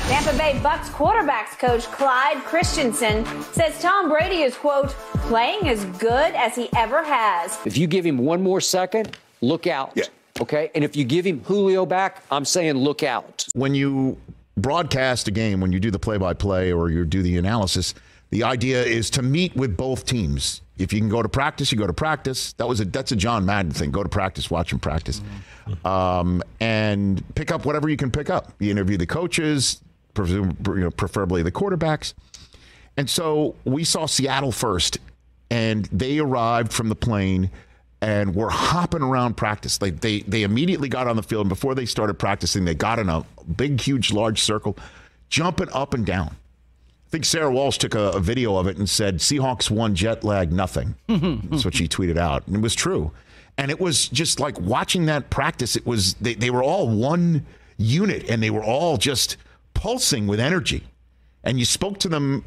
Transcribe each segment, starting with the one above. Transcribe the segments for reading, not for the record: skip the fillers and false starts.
Tampa Bay Bucks quarterbacks coach Clyde Christensen says Tom Brady is, quote, playing as good as he ever has. If you give him one more second, look out. Yeah. Okay? And if you give him Julio back, I'm saying look out. When you broadcast a game, when you do the play-by-play or you do the analysis, the idea is to meet with both teams. If you can go to practice, you go to practice. That's a John Madden thing. Go to practice, watch them practice. And pick up whatever you can pick up. You interview the coaches, preferably the quarterbacks. And so we saw Seattle first, and they arrived from the plane and were hopping around practice. They immediately got on the field, and before they started practicing, they got in a big, huge, large circle, jumping up and down. I think Sarah Walsh took a video of it and said, Seahawks won, jet lag, nothing. That's what she tweeted out. And it was true. And it was just like watching that practice. It was they were all one unit, and they were all just pulsing with energy. And you spoke to them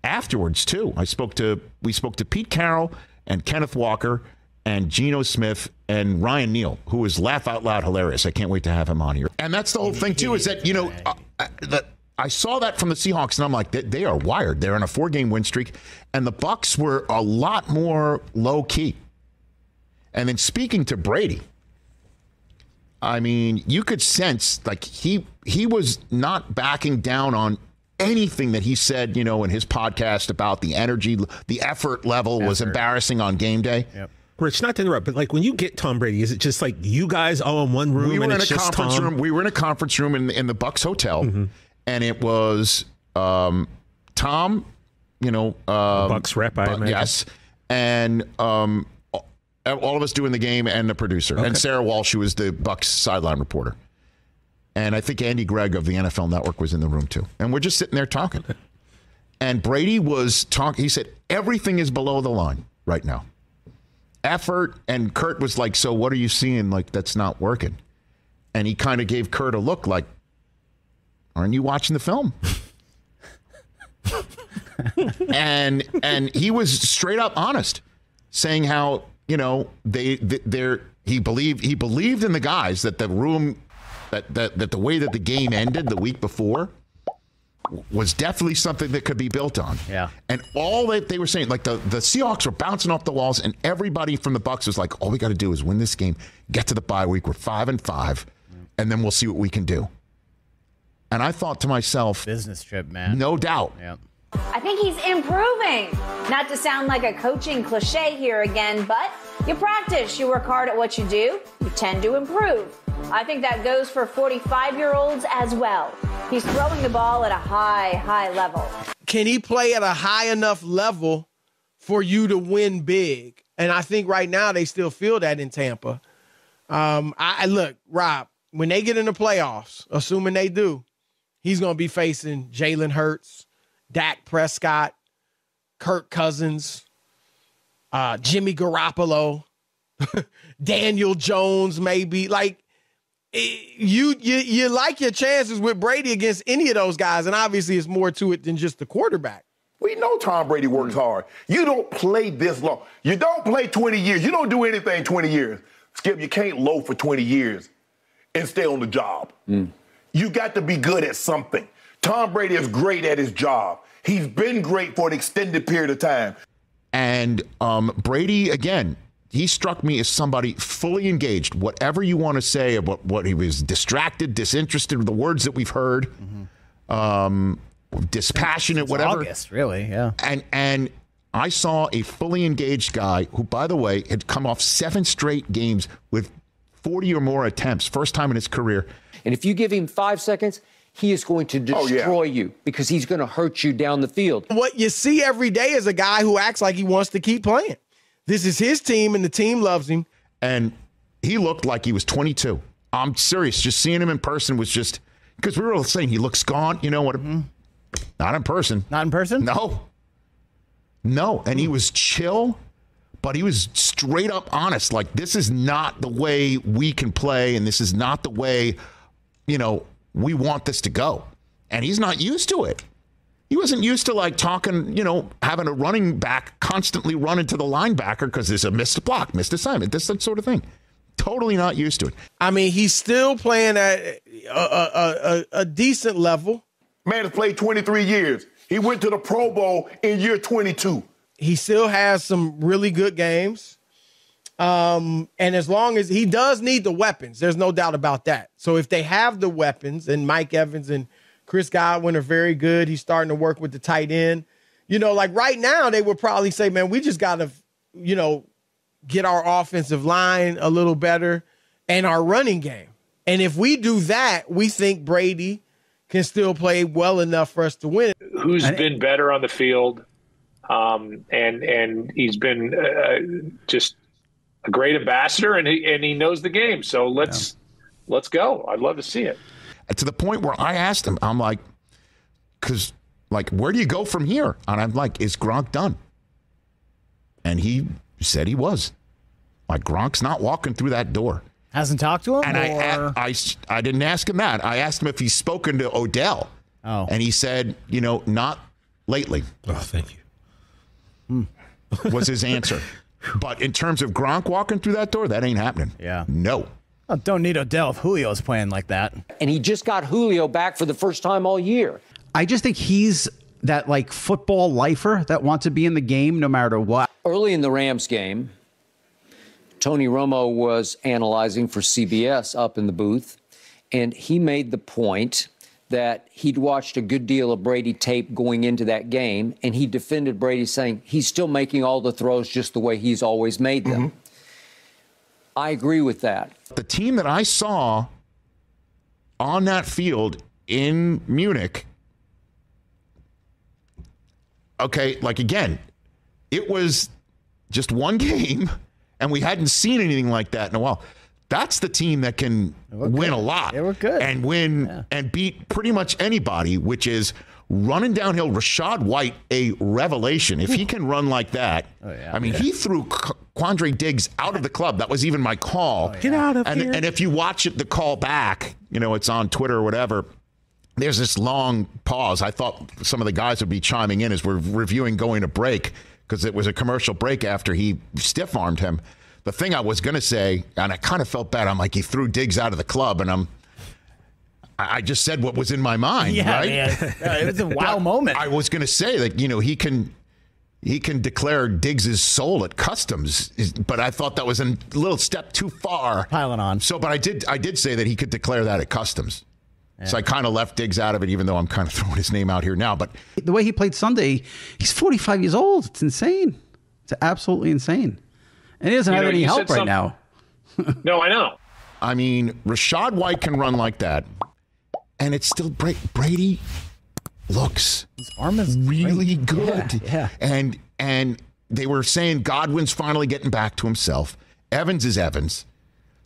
afterwards, too. We spoke to Pete Carroll and Kenneth Walker and Geno Smith and Ryan Neal, who is laugh out loud hilarious. I can't wait to have him on here. And that's the whole thing, too, is that, I saw that from the Seahawks, and I'm like, they are wired. They're on a 4-game win streak, and the Bucs were a lot more low-key. And then speaking to Brady, I mean, you could sense, like, he was not backing down on anything that he said, in his podcast about the energy, the effort level was embarrassing on game day. Yep. Rich, not to interrupt, but like when you get Tom Brady, is it just like you guys all in one room? We were in a conference room. We were in a conference room in the Bucs hotel. And it was Tom, Bucs rep, I imagine. Yes, and all of us doing the game and the producer. Okay. And Sarah Walsh, who was the Bucs sideline reporter. And I think Andy Gregg of the NFL Network was in the room too. And we're just sitting there talking. And Brady was talking. He said, everything is below the line right now. Effort. And Kurt was like, so what are you seeing? Like, that's not working. And he kind of gave Kurt a look like, aren't you watching the film? and he was straight up honest, saying how he believed in the guys, that the room that the way that the game ended the week before was definitely something that could be built on. Yeah. And all that they were saying, like the Seahawks were bouncing off the walls, and everybody from the Bucs was like, all we got to do is win this game, get to the bye week. We're 5-5, and then we'll see what we can do. And I thought to myself, business trip, man. No doubt. Yep. I think he's improving. Not to sound like a coaching cliche here again, but you practice, you work hard at what you do, you tend to improve. I think that goes for 45-year-olds as well. He's throwing the ball at a high level. Can he play at a high enough level for you to win big? And I think right now they still feel that in Tampa. Look, Rob, when they get in the playoffs, assuming they do, he's going to be facing Jalen Hurts, Dak Prescott, Kirk Cousins, Jimmy Garoppolo, Daniel Jones, maybe. Like, you like your chances with Brady against any of those guys, and obviously it's more to it than just the quarterback. We know Tom Brady works hard. You don't play this long. You don't play 20 years. You don't do anything 20 years. Skip, you can't loaf for 20 years and stay on the job. You got to be good at something. Tom Brady is great at his job. He's been great for an extended period of time. And Brady, again, he struck me as somebody fully engaged. Whatever you want to say about what he was distracted, disinterested, the words that we've heard, dispassionate, whatever. August, really, yeah. And I saw a fully engaged guy who, by the way, had come off 7 straight games with 40 or more attempts, first time in his career. And if you give him 5 seconds, he is going to destroy you because he's going to hurt you down the field. What you see every day is a guy who acts like he wants to keep playing. This is his team, and the team loves him. And he looked like he was 22. I'm serious. Just seeing him in person was just, because we were all saying he looks gaunt. You know what? Not in person. Not in person? No. And he was chill, but he was straight up honest. Like, this is not the way we can play, and this is not the way, we want this to go. And he's not used to it. He wasn't used to, like, talking, having a running back constantly run into the linebacker because there's a missed block, missed assignment, that sort of thing. Totally not used to it. I mean, he's still playing at a decent level. Man has played 23 years. He went to the Pro Bowl in year 22. He still has some really good games. And as long as he does need the weapons, there's no doubt about that. So if they have the weapons, and Mike Evans and Chris Godwin are very good, he's starting to work with the tight end. You know, like right now, they would probably say, man, we just got to, you know, get our offensive line a little better and our running game. And if we do that, we think Brady can still play well enough for us to win. Who's been better on the field? And he's been just a great ambassador, and he knows the game. So let's go. I'd love to see it. To the point where I asked him, I'm like, because like, where do you go from here? And I'm like, is Gronk done? And he said he was. Like, Gronk's not walking through that door. Hasn't talked to him? And I didn't ask him that. I asked him if he's spoken to Odell. Oh. And he said, you know, not lately. Oh, thank you. Was his answer. But in terms of Gronk walking through that door, that ain't happening. Yeah. No. Oh, don't need Odell if Julio's playing like that. And he just got Julio back for the first time all year. I just think he's that like football lifer that wants to be in the game no matter what. Early in the Rams game, Tony Romo was analyzing for CBS up in the booth, and he made the point that he'd watched a good deal of Brady tape going into that game, and he defended Brady, saying he's still making all the throws just the way he's always made them. Mm-hmm. I agree with that. The team that I saw on that field in Munich, okay, like again, it was just one game, and we hadn't seen anything like that in a while. That's the team that can win a lot. They were good. And win and beat pretty much anybody, which is running downhill. Rashad White, a revelation. If he can run like that, I mean, he threw Quandre Diggs out of the club. That was even my call. Get out of here. And if you watch it, the call back, you know, it's on Twitter or whatever, there's this long pause. I thought some of the guys would be chiming in as we're reviewing going to break, because it was a commercial break after he stiff-armed him. The thing I was going to say, and I kind of felt bad, I'm like, he threw Diggs out of the club, and I just said what was in my mind, right? Yeah, it was a wow moment. I was going to say that, you know, he can declare Diggs' soul at customs, but I thought that was a little step too far. Piling on. So, but I did say that he could declare that at customs. Yeah. So I kind of left Diggs out of it, even though I'm kind of throwing his name out here now. But the way he played Sunday, he's 45 years old. It's insane. It's absolutely insane. And he doesn't have any help right now. No, I know. I mean, Rashad White can run like that, and it's still Brady looks his arm is really good. Yeah. And they were saying Godwin's finally getting back to himself. Evans is Evans.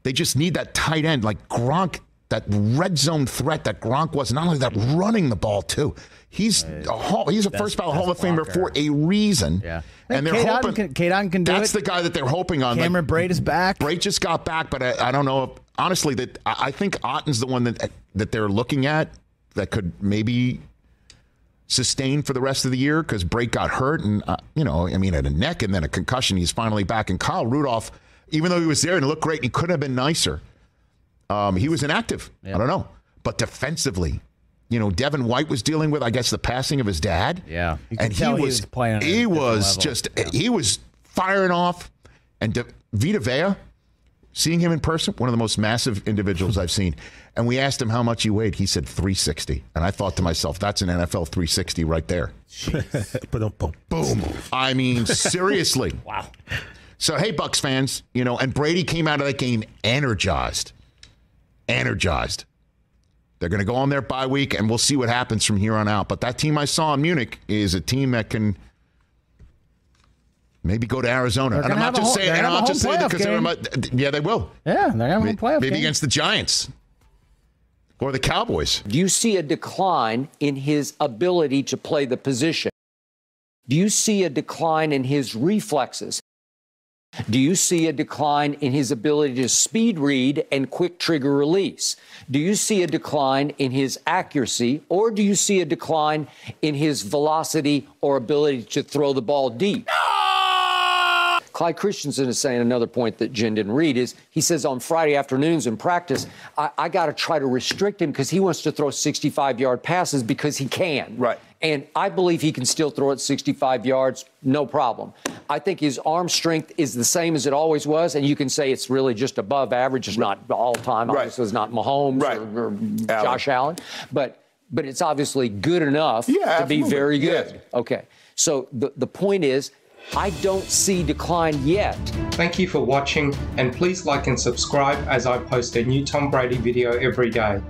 They just need that tight end like Gronk, that red zone threat that Gronk was. Not only that, running the ball too. He's a first ballot Hall of Famer for a reason. Yeah. And they're hoping Kadon can do that's it. the guy that they're hoping on. Cameron Braid is back. Braid just got back, but I don't know if, honestly, that I think Otten's the one that they're looking at that could maybe sustain for the rest of the year, because Braid got hurt and you know, I mean, had a neck and then a concussion. He's finally back. And Kyle Rudolph, even though he was there and looked great, he couldn't have been nicer. He was inactive. Yeah. I don't know, but defensively, you know, Devin White was dealing with, I guess, the passing of his dad. Yeah. And he was playing. He was just, he was firing off. And Vita Vea, seeing him in person, one of the most massive individuals I've seen. And we asked him how much he weighed. He said 360. And I thought to myself, that's an NFL 360 right there. Boom. I mean, seriously. Wow. So, hey, Bucs fans, you know, and Brady came out of that game energized. They're going to go on their bye week, and we'll see what happens from here on out. But that team I saw in Munich is a team that can maybe go to Arizona. And I'm not just saying it because yeah, they will. Yeah, they're having a playoff game. Maybe against the Giants or the Cowboys. Do you see a decline in his ability to play the position? Do you see a decline in his reflexes? Do you see a decline in his ability to speed read and quick trigger release? Do you see a decline in his accuracy, or do you see a decline in his velocity or ability to throw the ball deep? Clyde Christensen is saying another point that Jen didn't read is he says on Friday afternoons in practice, I got to try to restrict him because he wants to throw 65-yard passes because he can. Right. And I believe he can still throw it 65 yards, no problem. I think his arm strength is the same as it always was, and you can say it's really just above average. It's not all-time. Right. Obviously, it's not Mahomes or Josh Allen. But it's obviously good enough to be very good. Yes. Okay. So the point is, I don't see decline yet. Thank you for watching, and please like and subscribe as I post a new Tom Brady video every day.